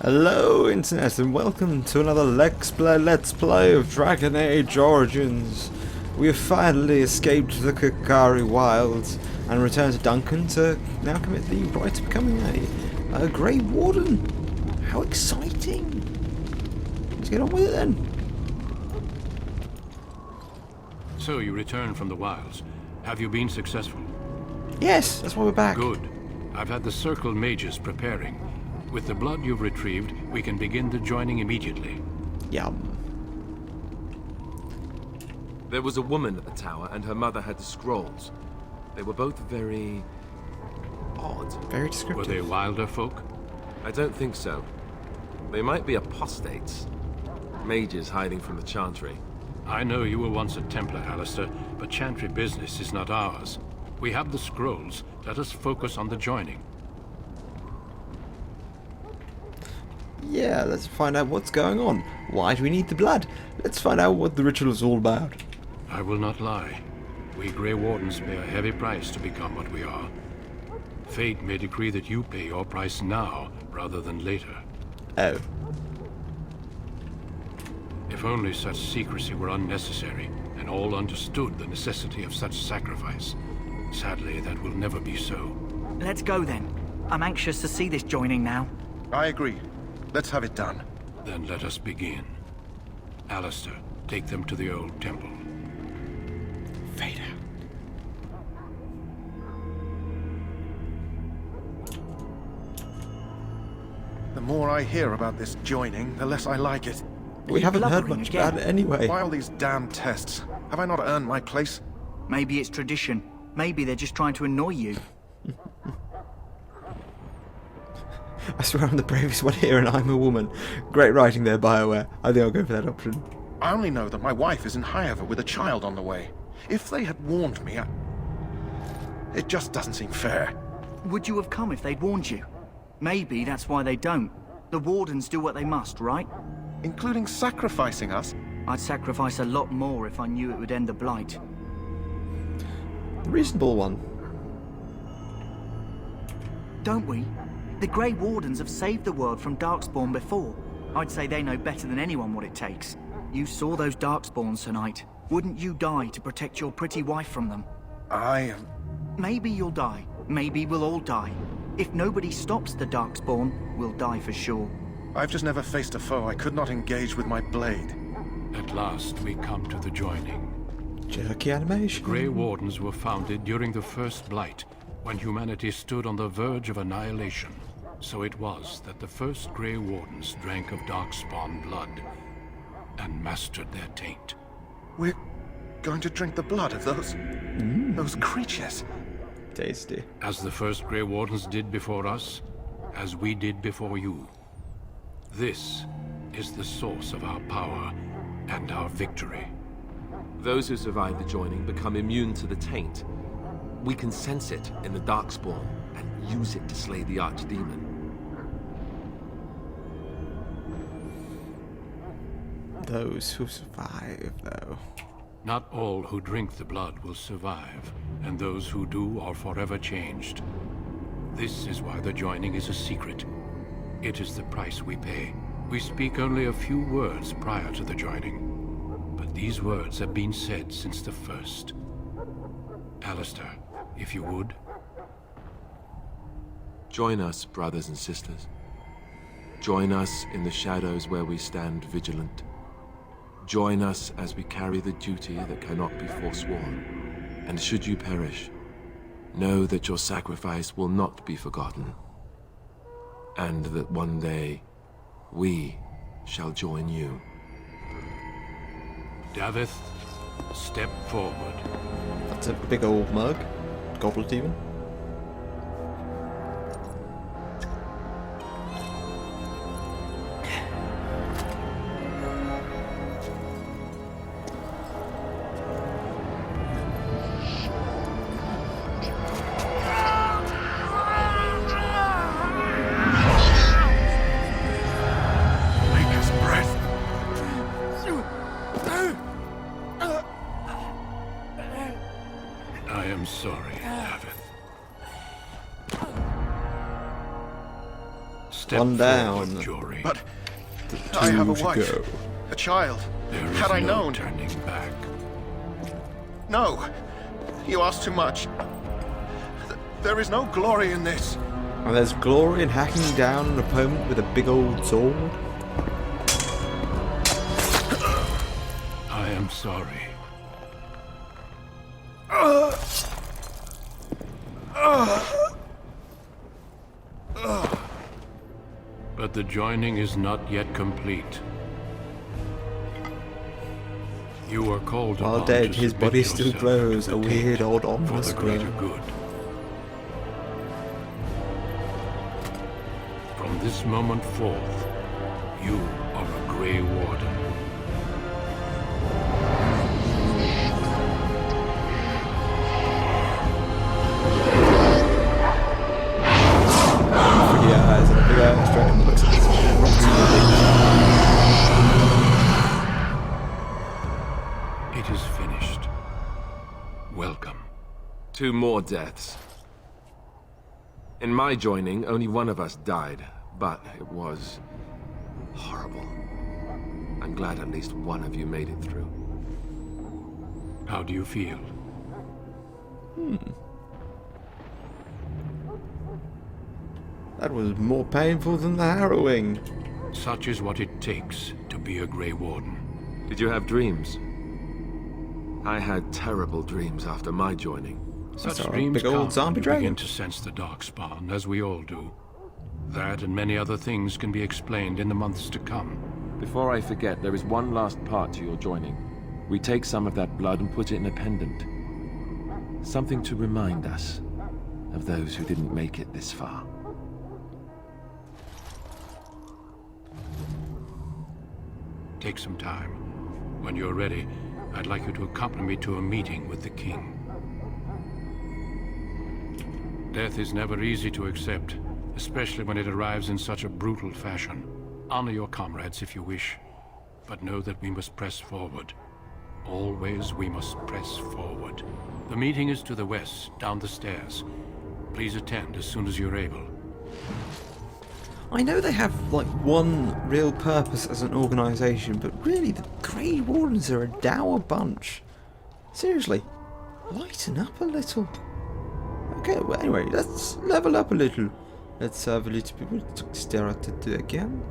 Hello Internet and welcome to another Let's Play of Dragon Age Origins. We have finally escaped the Korcari Wilds and returned to Duncan to now commit the rite of becoming a Grey Warden. How exciting! Let's get on with it then. So you returned from the wilds. Have you been successful? Yes, that's why we're back. Good. I've had the Circle mages preparing. With the blood you've retrieved, we can begin the joining immediately. Yum. There was a woman at the tower, and her mother had the scrolls. They were both very odd. Very descriptive. Were they wilder folk? I don't think so. They might be apostates. Mages hiding from the Chantry. I know you were once a Templar, Alistair, but Chantry business is not ours. We have the scrolls. Let us focus on the joining. Yeah, let's find out what's going on. Why do we need the blood? Let's find out what the ritual is all about. I will not lie. We Grey Wardens pay a heavy price to become what we are. Fate may decree that you pay your price now, rather than later. Oh. If only such secrecy were unnecessary, and all understood the necessity of such sacrifice. Sadly, that will never be so. Let's go then. I'm anxious to see this joining now. I agree. Let's have it done. Then let us begin. Alistair, take them to the old temple. Fade out. The more I hear about this joining, the less I like it. We haven't heard blubbering much again? about it anyway. Why all these damn tests? Have I not earned my place? Maybe it's tradition. Maybe they're just trying to annoy you. I swear I'm the bravest one here and I'm a woman. Great writing there, BioWare. I think I'll go for that option. I only know that my wife is in Highover with a child on the way. If they had warned me, it just doesn't seem fair. Would you have come if they'd warned you? Maybe that's why they don't. The Wardens do what they must, right? Including sacrificing us? I'd sacrifice a lot more if I knew it would end the Blight. The reasonable one. Don't we? The Grey Wardens have saved the world from Darkspawn before. I'd say they know better than anyone what it takes. You saw those Darkspawns tonight. Wouldn't you die to protect your pretty wife from them? Maybe you'll die. Maybe we'll all die. If nobody stops the Darkspawn, we'll die for sure. I've just never faced a foe I could not engage with my blade. At last, we come to the joining. Jerky animation. Grey Wardens were founded during the First Blight, when humanity stood on the verge of annihilation. So it was that the first Grey Wardens drank of Darkspawn blood and mastered their taint. We're going to drink the blood of those creatures. Tasty. As the first Grey Wardens did before us, as we did before you. This is the source of our power and our victory. Those who survive the joining become immune to the taint. We can sense it in the Darkspawn and use it to slay the Archdemon. Those who survive, though. Not all who drink the blood will survive, and those who do are forever changed. This is why the joining is a secret. It is the price we pay. We speak only a few words prior to the joining, but these words have been said since the first. Alistair, if you would. Join us, brothers and sisters. Join us in the shadows where we stand vigilant. Join us as we carry the duty that cannot be forsworn. And should you perish, know that your sacrifice will not be forgotten. And that one day, we shall join you. Davith, step forward. That's a big old mug. Goblet even. I am sorry, Davith. Step One down. forward, Jory. But I have a to wife, go. a child. There is Had I no known... turning back. No, you ask too much. There is no glory in this. And there's glory in hacking down an opponent with a big old sword. I am sorry. But the joining is not yet complete. You are called While upon dead, to his submit body still yourself glows, to a the weird taint old for ominous the glow. greater good. From this moment forth, you are a Grey Warden. Pretty eyes and a big ass dragon that looks like it's It is finished. Welcome. 2 more deaths. In my joining, only one of us died, but it was horrible. I'm glad at least one of you made it through. How do you feel? That was more painful than the harrowing. Such is what it takes to be a Grey Warden. Did you have dreams? I had terrible dreams after my joining. Such a dreams big old come zombie when you dragon. begin to sense the Darkspawn, as we all do. That and many other things can be explained in the months to come. Before I forget, there is one last part to your joining. We take some of that blood and put it in a pendant. Something to remind us of those who didn't make it this far. Take some time. When you're ready, I'd like you to accompany me to a meeting with the king. Death is never easy to accept, especially when it arrives in such a brutal fashion. Honor your comrades if you wish, but know that we must press forward. Always we must press forward. The meeting is to the west, down the stairs. Please attend as soon as you're able. I know they have like one real purpose as an organisation, but really the Grey Wardens are a dour bunch. Seriously, lighten up a little. Okay, well anyway, let's level up a little. Let's have a little bit of dexterity again.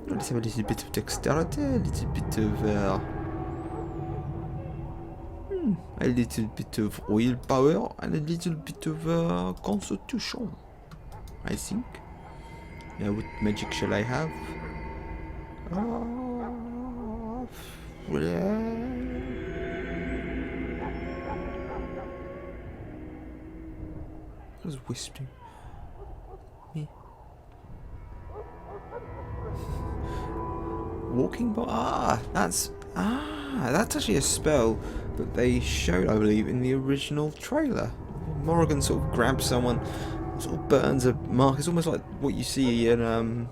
Let's have a little bit of dexterity, a little bit of a little bit of willpower, and a little bit of constitution, I think. Now, what magic shall I have? I was whispering. Me. Walking by. That's actually a spell that they showed, I believe, in the original trailer. Morrigan sort of grabs someone, sort of burns a mark. It's almost like what you see in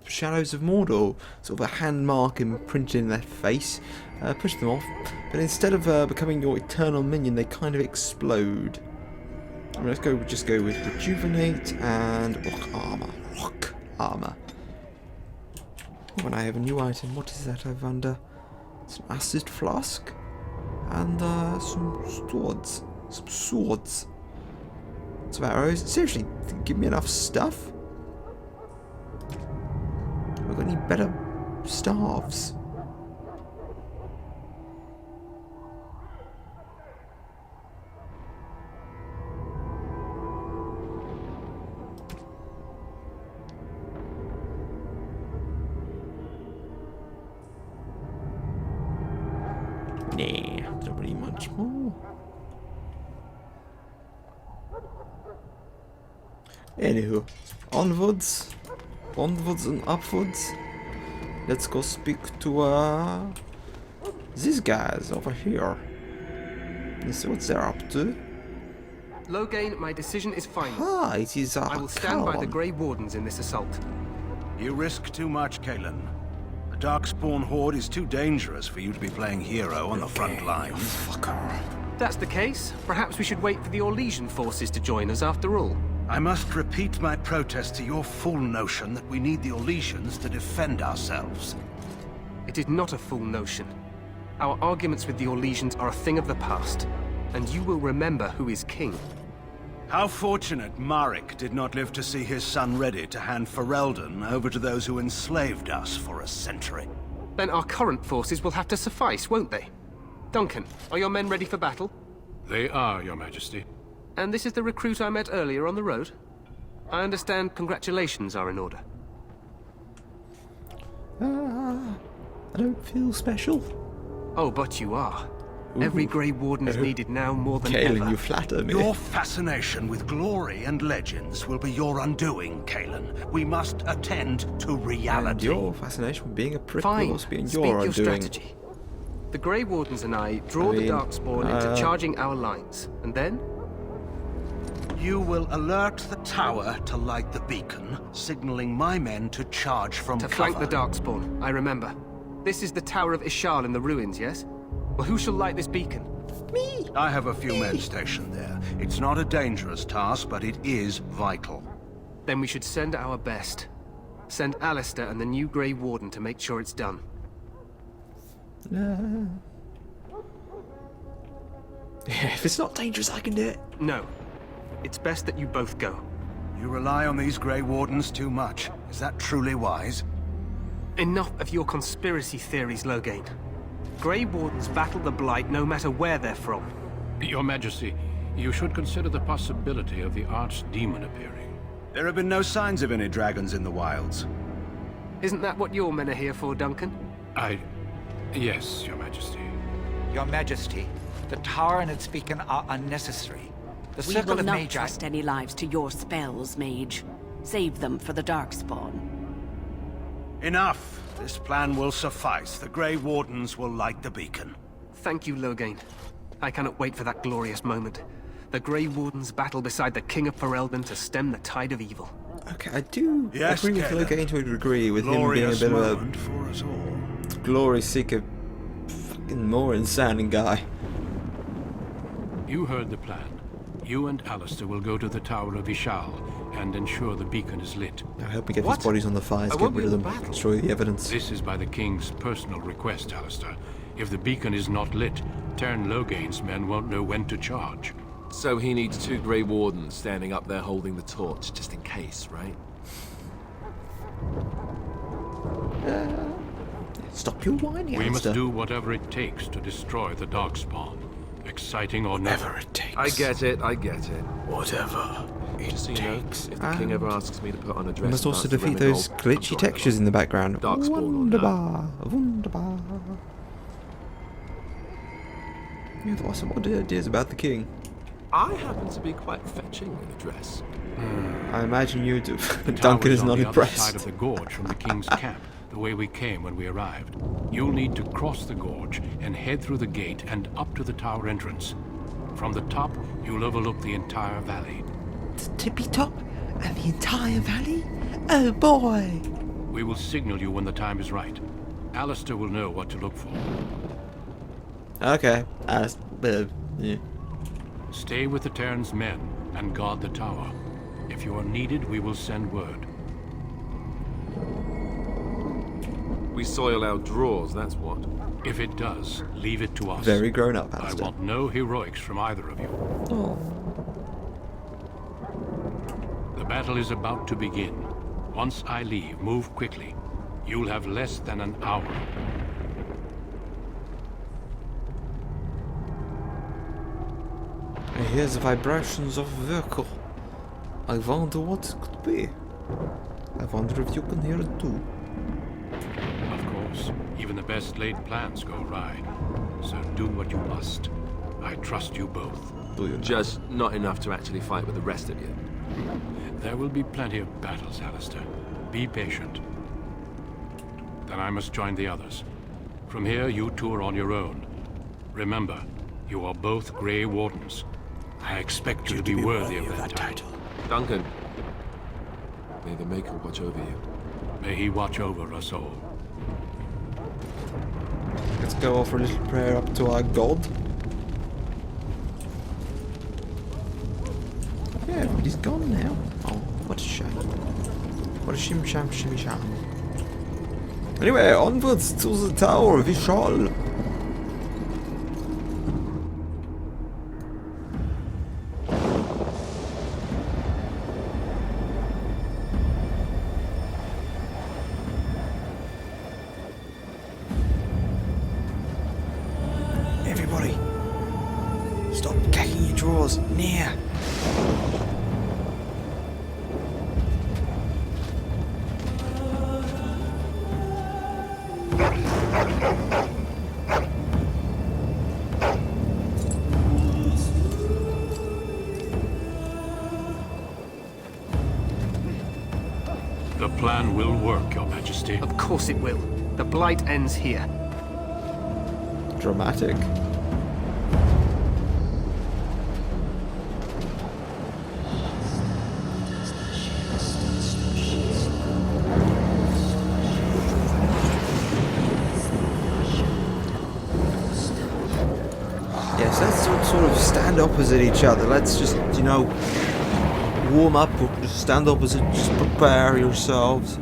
Shadows of Mordor, sort of a hand mark imprinted in their face. Push them off, but instead of becoming your eternal minion, they kind of explode. I mean, just go with rejuvenate and rock armor. Oh, and I have a new item. What is that I've under? It's an acid flask and some swords. Some arrows. Seriously, give me enough stuff. Have we got any better staves? Nah, not really much more. Anywho, onwards and upwards. Let's go speak to these guys over here. Let's see what they're up to. Loghain, my decision is final. Ah, it is I will stand by the Calon. Grey Wardens in this assault. You risk too much, Kalen. The Darkspawn Horde is too dangerous for you to be playing hero on the front lines. That's the case. Perhaps we should wait for the Orlesian forces to join us after all. I must repeat my protest to your fool notion that we need the Orlesians to defend ourselves. It is not a full notion. Our arguments with the Orlesians are a thing of the past, and you will remember who is king. How fortunate Marek did not live to see his son ready to hand Ferelden over to those who enslaved us for a century. Then our current forces will have to suffice, won't they? Duncan, are your men ready for battle? They are, Your Majesty. And this is the recruit I met earlier on the road? I understand congratulations are in order. I don't feel special. Oh, but you are. Every Grey Warden is needed now more than Kalen, ever. you flatter me. Your fascination with glory and legends will be your undoing, Kalen. We must attend to And reality. your fascination with being a prick will Fine, also be in speak your your undoing. strategy. The Grey Wardens and I draw the mean, Darkspawn into charging our lines, and then? You will alert the tower to light the beacon, signaling my men to charge from To cover. flank the Darkspawn, I remember. This is the Tower of Ishal in the ruins, yes? Well, who shall light this beacon? I have a few men stationed there. It's not a dangerous task, but it is vital. Then we should send our best. Send Alistair and the new Grey Warden to make sure it's done. If it's not dangerous, I can do it. No. It's best that you both go. You rely on these Grey Wardens too much. Is that truly wise? Enough of your conspiracy theories, Loghain. Grey Wardens battle the Blight no matter where they're from. Your Majesty, you should consider the possibility of the archdemon appearing. There have been no signs of any dragons in the wilds. Isn't that what your men are here for, Duncan? Yes, Your Majesty. Your Majesty, the tower and its beacon are unnecessary. The We circle will of not Magi... trust any lives to your spells, mage. Save them for the Darkspawn. Enough! This plan will suffice. The Grey Wardens will light the beacon. Thank you, Loghain. I cannot wait for that glorious moment. The Grey Wardens battle beside the King of Ferelden to stem the tide of evil. Okay, I do Yes, agree with Caleb. Loghain to a degree with him being a Glorious bit of moment for us all. a glory seeker, fucking more insane guy. You heard the plan. You and Alistair will go to the Tower of Ishal and ensure the beacon is lit. I hope we get What? these bodies on the fires, I get won't rid be of in them, the battle. destroy the evidence. This is by the King's personal request, Alistair. If the beacon is not lit, Tern Loghain's men won't know when to charge. So he needs 2 Grey Wardens standing up there holding the torch, just in case, right? Stop your whining, We must Alistair. do whatever it takes to destroy the Darkspawn. Exciting or not. Whatever it takes. I get it, I get it. Whatever it Just so you know, takes. if the king ever asks me to put on a dress... We must and also dance to defeat Remigal, those I'm glitchy joining textures along. in the background. Darkspawn or no. Wunderbar, wunderbar. You have some odd ideas about the king. I happen to be quite fetching in a dress. I imagine you do. The Duncan tower is on not the other side impressed. of the gorge from the King's camp, the way we came when we arrived. You'll need to cross the gorge and head through the gate and up to the tower entrance. From the top, you'll overlook the entire valley. Tippy top and the entire valley? Oh boy! We will signal you when the time is right. Alistair will know what to look for. Okay. Yeah. Stay with the Terran's men and guard the tower. If you are needed, we will send word. We soil our drawers, that's what. If it does, leave it to us. Very grown up, I Alistair. want no heroics from either of you. Oh. The battle is about to begin. Once I leave, move quickly. You'll have less than an hour. I hear the vibrations of a vehicle. I wonder what it could be. I wonder if you can hear it too. Of course, even the best laid plans go awry. So do what you must. I trust you both. Do you? Just not enough to actually fight with the rest of you. There will be plenty of battles, Alistair. Be patient. Then I must join the others. From here, you two are on your own. Remember, you are both Grey Wardens. I expect you to be worthy of that title. Duncan, may the Maker watch over you. May he watch over us all. Let's go offer a little prayer up to our god. Yeah, everybody's gone now. Oh, what a shame. What a shim-sham, shimmy-sham. Anyway, onwards to the Tower of Vishal. Everybody, stop cacking your drawers. Now. The plan will work, Your Majesty. Of course it will. The blight ends here. Dramatic. Yes, let's sort of stand opposite each other. Let's just, you know, warm up or just stand opposite, just prepare yourselves.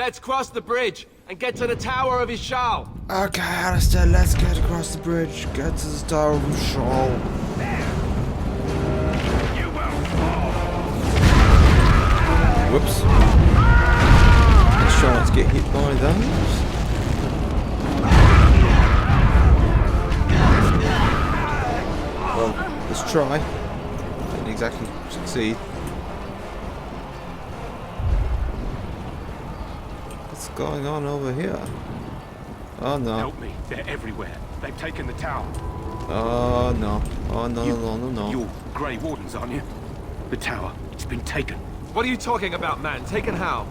Let's cross the bridge and get to the Tower of Ishal. Okay, Alistair, let's get across the bridge, get to the Tower of Vishal. Whoops. Let's try not to get hit by those. Well, let's try. Didn't exactly succeed. What's going on over here? Oh no. Help me. They're everywhere. They've taken the tower. Oh no. Oh no, no. You're Grey Wardens, aren't you? The tower, it's been taken. What are you talking about, man? Taken how?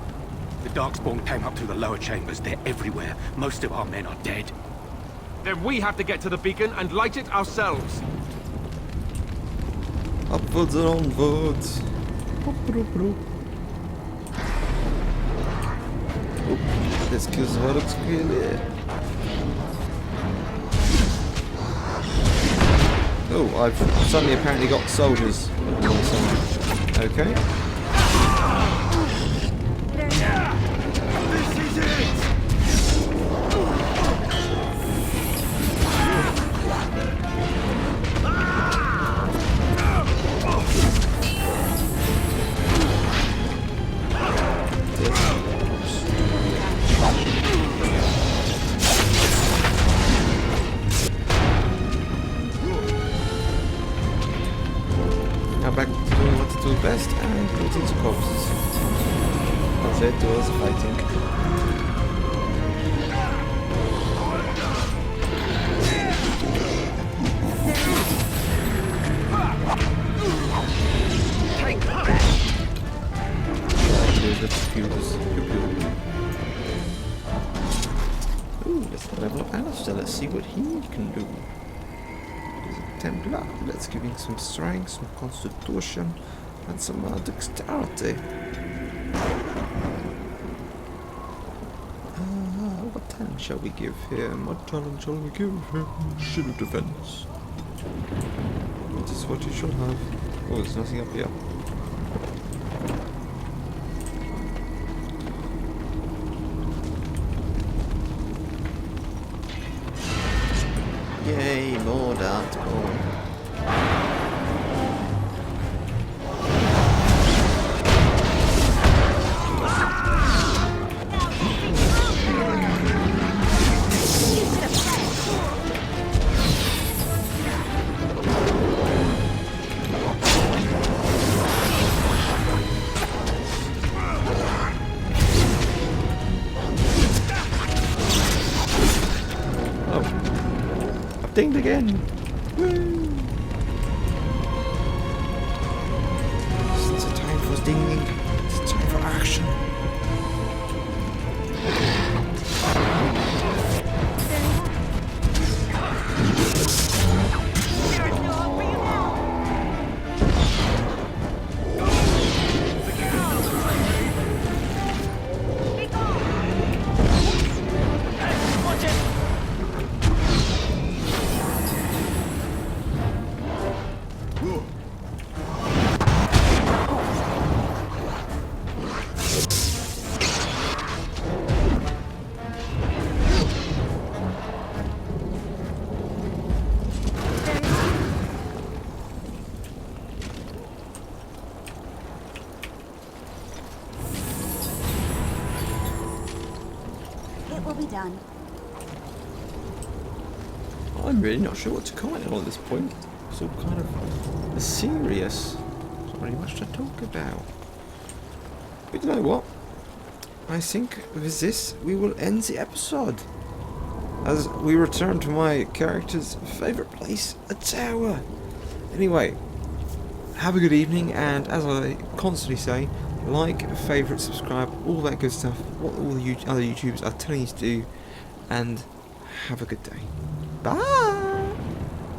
The Darkspawn came up through the lower chambers. They're everywhere. Most of our men are dead. Then we have to get to the beacon and light it ourselves. Upwards and onwards. This kills her looks clearly. Oh, I've suddenly apparently got soldiers. Okay. This is it! Now back to doing what to do best and put into corpses. That's it, do all the fighting. computers. Ooh, let's level up Alistair. Let's see what he can do. He's a Templar. Let's give him some strength, some constitution, and some dexterity. What talent shall we give him? What talent shall we give him? Shield defense. That is what he shall have. Oh, there's nothing up here. Yay, more dartboard. Dinged again! Woo! It's a time for dinging. It's a time for action. Will be done. I'm really not sure what to comment on at this point. It's all kind of serious. There's not really much to talk about. But you know what? I think with this we will end the episode. As we return to my character's favourite place, a tower. Anyway, have a good evening, and as I constantly say, like, favourite, subscribe, all that good stuff, what all the other YouTubers are telling you to do, and have a good day. Bye!